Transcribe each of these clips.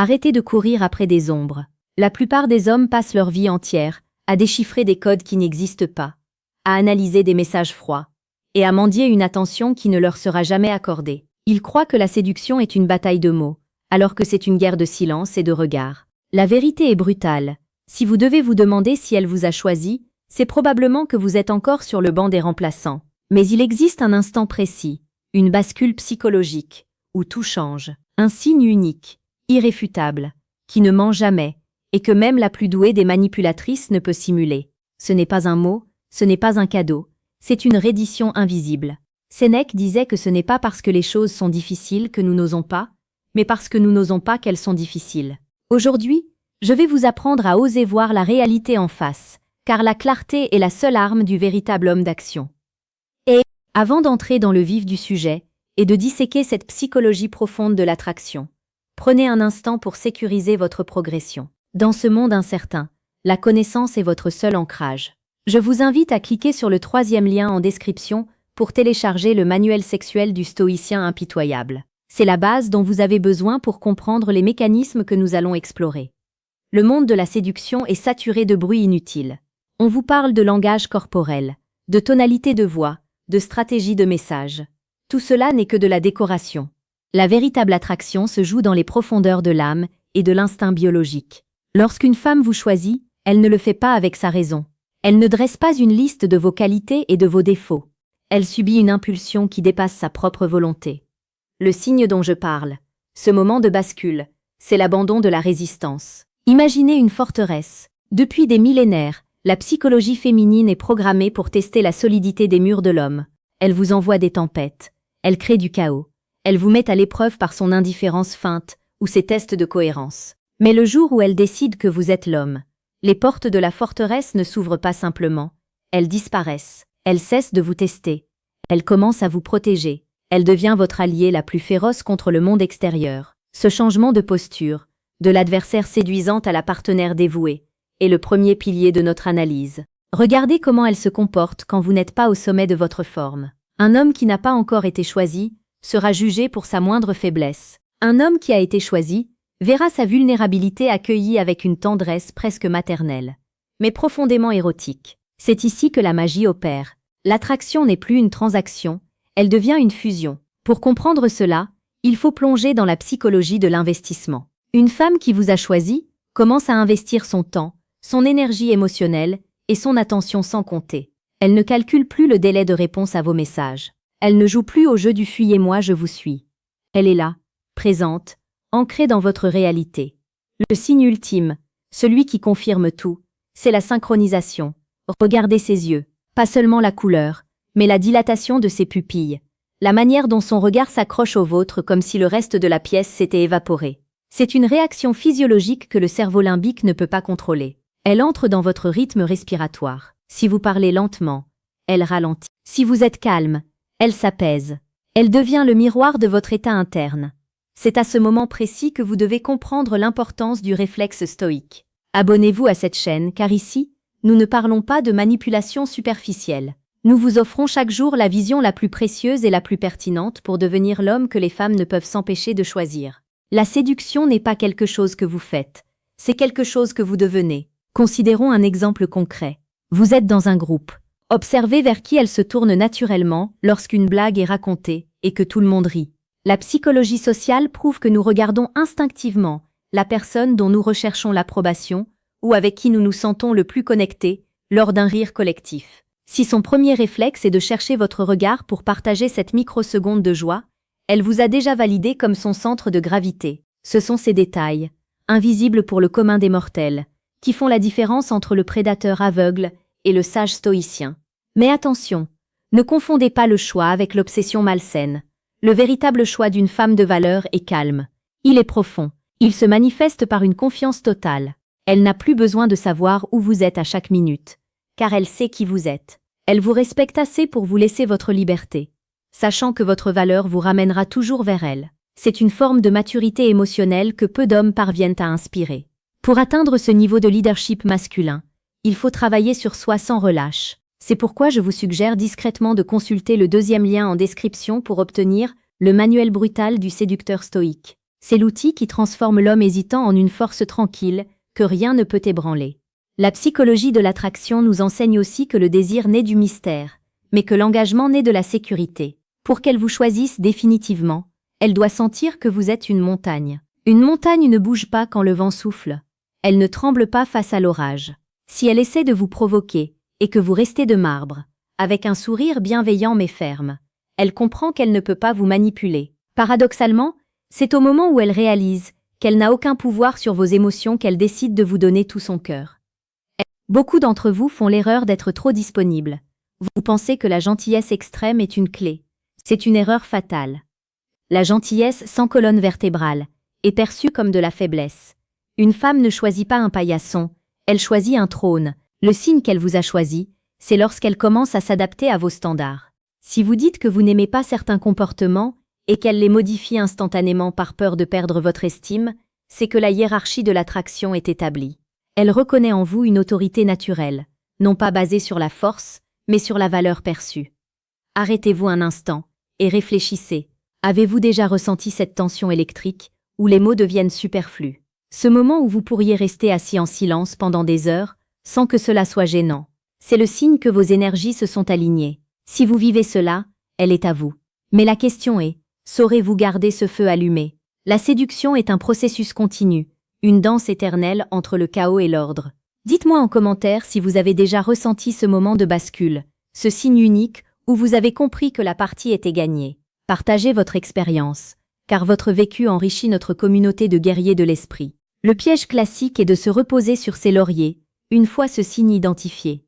Arrêtez de courir après des ombres. La plupart des hommes passent leur vie entière à déchiffrer des codes qui n'existent pas, à analyser des messages froids, et à mendier une attention qui ne leur sera jamais accordée. Ils croient que la séduction est une bataille de mots, alors que c'est une guerre de silence et de regard. La vérité est brutale. Si vous devez vous demander si elle vous a choisi, c'est probablement que vous êtes encore sur le banc des remplaçants. Mais il existe un instant précis, une bascule psychologique, où tout change. Un signe unique, irréfutable, qui ne ment jamais, et que même la plus douée des manipulatrices ne peut simuler. Ce n'est pas un mot, ce n'est pas un cadeau, c'est une reddition invisible. Sénèque disait que ce n'est pas parce que les choses sont difficiles que nous n'osons pas, mais parce que nous n'osons pas qu'elles sont difficiles. Aujourd'hui, je vais vous apprendre à oser voir la réalité en face, car la clarté est la seule arme du véritable homme d'action. Et, avant d'entrer dans le vif du sujet, et de disséquer cette psychologie profonde de l'attraction, prenez un instant pour sécuriser votre progression. Dans ce monde incertain, la connaissance est votre seul ancrage. Je vous invite à cliquer sur le 3e lien en description pour télécharger le manuel sexuel du stoïcien impitoyable. C'est la base dont vous avez besoin pour comprendre les mécanismes que nous allons explorer. Le monde de la séduction est saturé de bruit inutile. On vous parle de langage corporel, de tonalité de voix, de stratégie de message. Tout cela n'est que de la décoration. La véritable attraction se joue dans les profondeurs de l'âme et de l'instinct biologique. Lorsqu'une femme vous choisit, elle ne le fait pas avec sa raison. Elle ne dresse pas une liste de vos qualités et de vos défauts. Elle subit une impulsion qui dépasse sa propre volonté. Le signe dont je parle, ce moment de bascule, c'est l'abandon de la résistance. Imaginez une forteresse. Depuis des millénaires, la psychologie féminine est programmée pour tester la solidité des murs de l'homme. Elle vous envoie des tempêtes. Elle crée du chaos. Elle vous met à l'épreuve par son indifférence feinte ou ses tests de cohérence. Mais le jour où elle décide que vous êtes l'homme, les portes de la forteresse ne s'ouvrent pas simplement. Elles disparaissent. Elles cessent de vous tester. Elle commence à vous protéger. Elle devient votre alliée la plus féroce contre le monde extérieur. Ce changement de posture, de l'adversaire séduisante à la partenaire dévouée, est le premier pilier de notre analyse. Regardez comment elle se comporte quand vous n'êtes pas au sommet de votre forme. Un homme qui n'a pas encore été choisi sera jugé pour sa moindre faiblesse. Un homme qui a été choisi verra sa vulnérabilité accueillie avec une tendresse presque maternelle, mais profondément érotique. C'est ici que la magie opère. L'attraction n'est plus une transaction, elle devient une fusion. Pour comprendre cela, il faut plonger dans la psychologie de l'investissement. Une femme qui vous a choisi commence à investir son temps, son énergie émotionnelle et son attention sans compter. Elle ne calcule plus le délai de réponse à vos messages. Elle ne joue plus au jeu du fuyez-moi, je vous suis. Elle est là, présente, ancrée dans votre réalité. Le signe ultime, celui qui confirme tout, c'est la synchronisation. Regardez ses yeux, pas seulement la couleur, mais la dilatation de ses pupilles, la manière dont son regard s'accroche au vôtre comme si le reste de la pièce s'était évaporé. C'est une réaction physiologique que le cerveau limbique ne peut pas contrôler. Elle entre dans votre rythme respiratoire. Si vous parlez lentement, elle ralentit. Si vous êtes calme, elle s'apaise. Elle devient le miroir de votre état interne. C'est à ce moment précis que vous devez comprendre l'importance du réflexe stoïque. Abonnez-vous à cette chaîne car ici, nous ne parlons pas de manipulation superficielle. Nous vous offrons chaque jour la vision la plus précieuse et la plus pertinente pour devenir l'homme que les femmes ne peuvent s'empêcher de choisir. La séduction n'est pas quelque chose que vous faites, c'est quelque chose que vous devenez. Considérons un exemple concret. Vous êtes dans un groupe. Observez vers qui elle se tourne naturellement lorsqu'une blague est racontée et que tout le monde rit. La psychologie sociale prouve que nous regardons instinctivement la personne dont nous recherchons l'approbation ou avec qui nous nous sentons le plus connectés lors d'un rire collectif. Si son premier réflexe est de chercher votre regard pour partager cette microseconde de joie, elle vous a déjà validé comme son centre de gravité. Ce sont ces détails, invisibles pour le commun des mortels, qui font la différence entre le prédateur aveugle et le sage stoïcien. Mais attention, ne confondez pas le choix avec l'obsession malsaine. Le véritable choix d'une femme de valeur est calme. Il est profond. Il se manifeste par une confiance totale. Elle n'a plus besoin de savoir où vous êtes à chaque minute, car elle sait qui vous êtes. Elle vous respecte assez pour vous laisser votre liberté, sachant que votre valeur vous ramènera toujours vers elle. C'est une forme de maturité émotionnelle que peu d'hommes parviennent à inspirer. Pour atteindre ce niveau de leadership masculin, il faut travailler sur soi sans relâche. C'est pourquoi je vous suggère discrètement de consulter le 2e lien en description pour obtenir le manuel brutal du séducteur stoïque. C'est l'outil qui transforme l'homme hésitant en une force tranquille, que rien ne peut ébranler. La psychologie de l'attraction nous enseigne aussi que le désir naît du mystère, mais que l'engagement naît de la sécurité. Pour qu'elle vous choisisse définitivement, elle doit sentir que vous êtes une montagne. Une montagne ne bouge pas quand le vent souffle. Elle ne tremble pas face à l'orage. Si elle essaie de vous provoquer, et que vous restez de marbre, avec un sourire bienveillant mais ferme, elle comprend qu'elle ne peut pas vous manipuler. Paradoxalement, c'est au moment où elle réalise qu'elle n'a aucun pouvoir sur vos émotions qu'elle décide de vous donner tout son cœur. Beaucoup d'entre vous font l'erreur d'être trop disponibles. Vous pensez que la gentillesse extrême est une clé. C'est une erreur fatale. La gentillesse sans colonne vertébrale est perçue comme de la faiblesse. Une femme ne choisit pas un paillasson, elle choisit un trône. Le signe qu'elle vous a choisi, c'est lorsqu'elle commence à s'adapter à vos standards. Si vous dites que vous n'aimez pas certains comportements et qu'elle les modifie instantanément par peur de perdre votre estime, c'est que la hiérarchie de l'attraction est établie. Elle reconnaît en vous une autorité naturelle, non pas basée sur la force, mais sur la valeur perçue. Arrêtez-vous un instant et réfléchissez. Avez-vous déjà ressenti cette tension électrique où les mots deviennent superflus? Ce moment où vous pourriez rester assis en silence pendant des heures sans que cela soit gênant. C'est le signe que vos énergies se sont alignées. Si vous vivez cela, elle est à vous. Mais la question est, saurez-vous garder ce feu allumé? La séduction est un processus continu, une danse éternelle entre le chaos et l'ordre. Dites-moi en commentaire si vous avez déjà ressenti ce moment de bascule, ce signe unique où vous avez compris que la partie était gagnée. Partagez votre expérience, car votre vécu enrichit notre communauté de guerriers de l'esprit. Le piège classique est de se reposer sur ses lauriers, une fois ce signe identifié.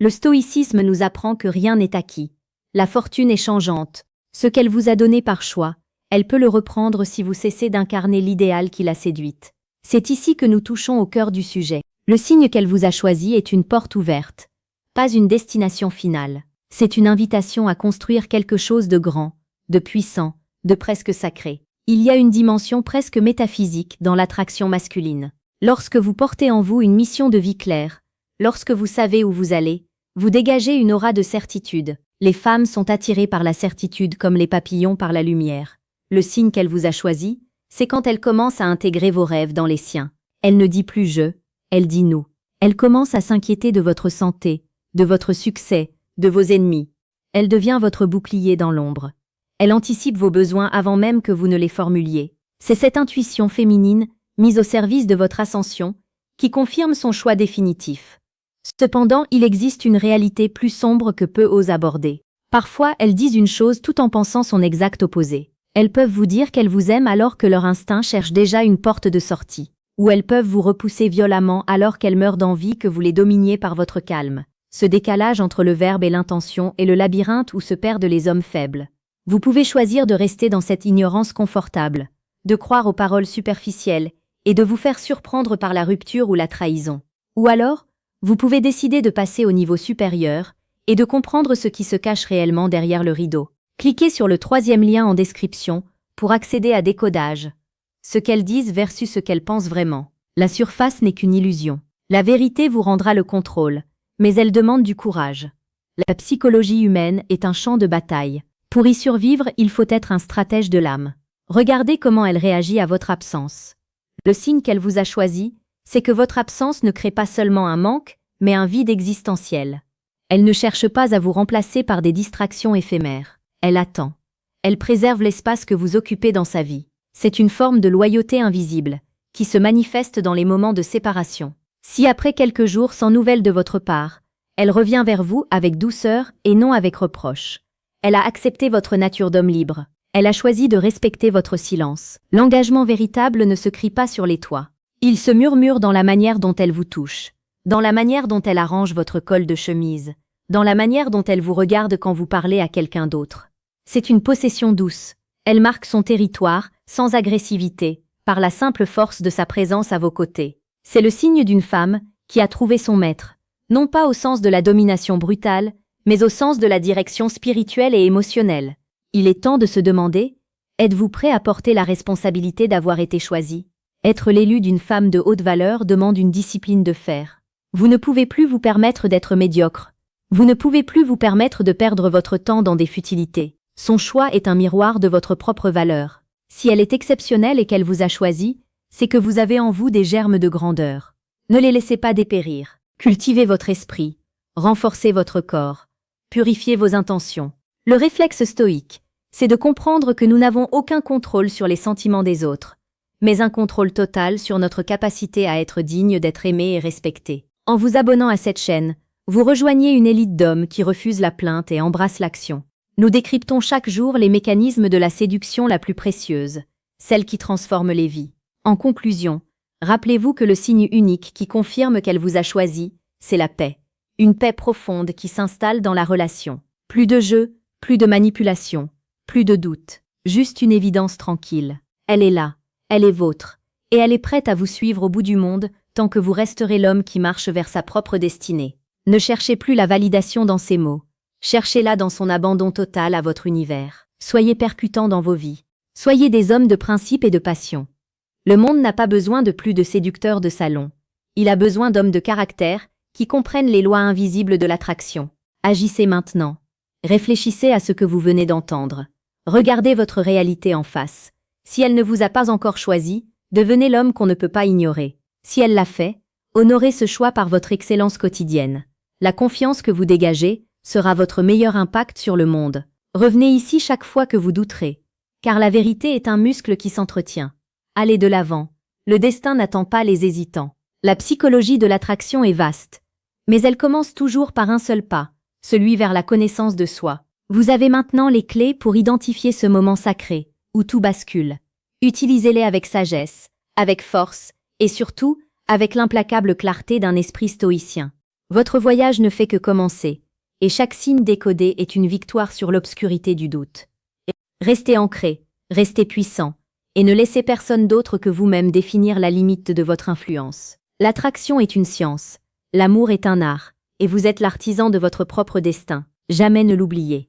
Le stoïcisme nous apprend que rien n'est acquis. La fortune est changeante. Ce qu'elle vous a donné par choix, elle peut le reprendre si vous cessez d'incarner l'idéal qui l'a séduite. C'est ici que nous touchons au cœur du sujet. Le signe qu'elle vous a choisi est une porte ouverte, pas une destination finale. C'est une invitation à construire quelque chose de grand, de puissant, de presque sacré. Il y a une dimension presque métaphysique dans l'attraction masculine. Lorsque vous portez en vous une mission de vie claire, lorsque vous savez où vous allez, vous dégagez une aura de certitude. Les femmes sont attirées par la certitude comme les papillons par la lumière. Le signe qu'elle vous a choisi, c'est quand elle commence à intégrer vos rêves dans les siens. Elle ne dit plus je, elle dit nous. Elle commence à s'inquiéter de votre santé, de votre succès, de vos ennemis. Elle devient votre bouclier dans l'ombre. Elle anticipe vos besoins avant même que vous ne les formuliez. C'est cette intuition féminine, mise au service de votre ascension, qui confirme son choix définitif. Cependant, il existe une réalité plus sombre que peu osent aborder. Parfois, elles disent une chose tout en pensant son exact opposé. Elles peuvent vous dire qu'elles vous aiment alors que leur instinct cherche déjà une porte de sortie. Ou elles peuvent vous repousser violemment alors qu'elles meurent d'envie que vous les dominiez par votre calme. Ce décalage entre le verbe et l'intention est le labyrinthe où se perdent les hommes faibles. Vous pouvez choisir de rester dans cette ignorance confortable, de croire aux paroles superficielles et de vous faire surprendre par la rupture ou la trahison. Ou alors, vous pouvez décider de passer au niveau supérieur et de comprendre ce qui se cache réellement derrière le rideau. Cliquez sur le 3e lien en description pour accéder à Décodage. Ce qu'elles disent versus ce qu'elles pensent vraiment. La surface n'est qu'une illusion. La vérité vous rendra le contrôle, mais elle demande du courage. La psychologie humaine est un champ de bataille. Pour y survivre, il faut être un stratège de l'âme. Regardez comment elle réagit à votre absence. Le signe qu'elle vous a choisi, c'est que votre absence ne crée pas seulement un manque, mais un vide existentiel. Elle ne cherche pas à vous remplacer par des distractions éphémères. Elle attend. Elle préserve l'espace que vous occupez dans sa vie. C'est une forme de loyauté invisible, qui se manifeste dans les moments de séparation. Si après quelques jours sans nouvelles de votre part, elle revient vers vous avec douceur et non avec reproche. Elle a accepté votre nature d'homme libre. Elle a choisi de respecter votre silence. L'engagement véritable ne se crie pas sur les toits. Il se murmure dans la manière dont elle vous touche, dans la manière dont elle arrange votre col de chemise, dans la manière dont elle vous regarde quand vous parlez à quelqu'un d'autre. C'est une possession douce. Elle marque son territoire, sans agressivité, par la simple force de sa présence à vos côtés. C'est le signe d'une femme qui a trouvé son maître, non pas au sens de la domination brutale, mais au sens de la direction spirituelle et émotionnelle. Il est temps de se demander, êtes-vous prêt à porter la responsabilité d'avoir été choisi? Être l'élu d'une femme de haute valeur demande une discipline de fer. Vous ne pouvez plus vous permettre d'être médiocre. Vous ne pouvez plus vous permettre de perdre votre temps dans des futilités. Son choix est un miroir de votre propre valeur. Si elle est exceptionnelle et qu'elle vous a choisi, c'est que vous avez en vous des germes de grandeur. Ne les laissez pas dépérir. Cultivez votre esprit, renforcez votre corps, purifiez vos intentions. Le réflexe stoïque, c'est de comprendre que nous n'avons aucun contrôle sur les sentiments des autres, mais un contrôle total sur notre capacité à être digne d'être aimé et respecté. En vous abonnant à cette chaîne, vous rejoignez une élite d'hommes qui refusent la plainte et embrassent l'action. Nous décryptons chaque jour les mécanismes de la séduction la plus précieuse, celle qui transforme les vies. En conclusion, rappelez-vous que le signe unique qui confirme qu'elle vous a choisi, c'est la paix. Une paix profonde qui s'installe dans la relation. Plus de jeu, plus de manipulation, plus de doute, juste une évidence tranquille. Elle est là, elle est vôtre, et elle est prête à vous suivre au bout du monde tant que vous resterez l'homme qui marche vers sa propre destinée. Ne cherchez plus la validation dans ses mots, cherchez-la dans son abandon total à votre univers. Soyez percutants dans vos vies, soyez des hommes de principe et de passion. Le monde n'a pas besoin de plus de séducteurs de salon, il a besoin d'hommes de caractère qui comprennent les lois invisibles de l'attraction. Agissez maintenant. Réfléchissez à ce que vous venez d'entendre. Regardez votre réalité en face. Si elle ne vous a pas encore choisi, devenez l'homme qu'on ne peut pas ignorer. Si elle l'a fait, honorez ce choix par votre excellence quotidienne. La confiance que vous dégagez sera votre meilleur impact sur le monde. Revenez ici chaque fois que vous douterez, car la vérité est un muscle qui s'entretient. Allez de l'avant. Le destin n'attend pas les hésitants. La psychologie de l'attraction est vaste, mais elle commence toujours par un seul pas, celui vers la connaissance de soi. Vous avez maintenant les clés pour identifier ce moment sacré, où tout bascule. Utilisez-les avec sagesse, avec force, et surtout, avec l'implacable clarté d'un esprit stoïcien. Votre voyage ne fait que commencer, et chaque signe décodé est une victoire sur l'obscurité du doute. Restez ancré, restez puissant, et ne laissez personne d'autre que vous-même définir la limite de votre influence. L'attraction est une science, l'amour est un art, et vous êtes l'artisan de votre propre destin. Jamais ne l'oubliez.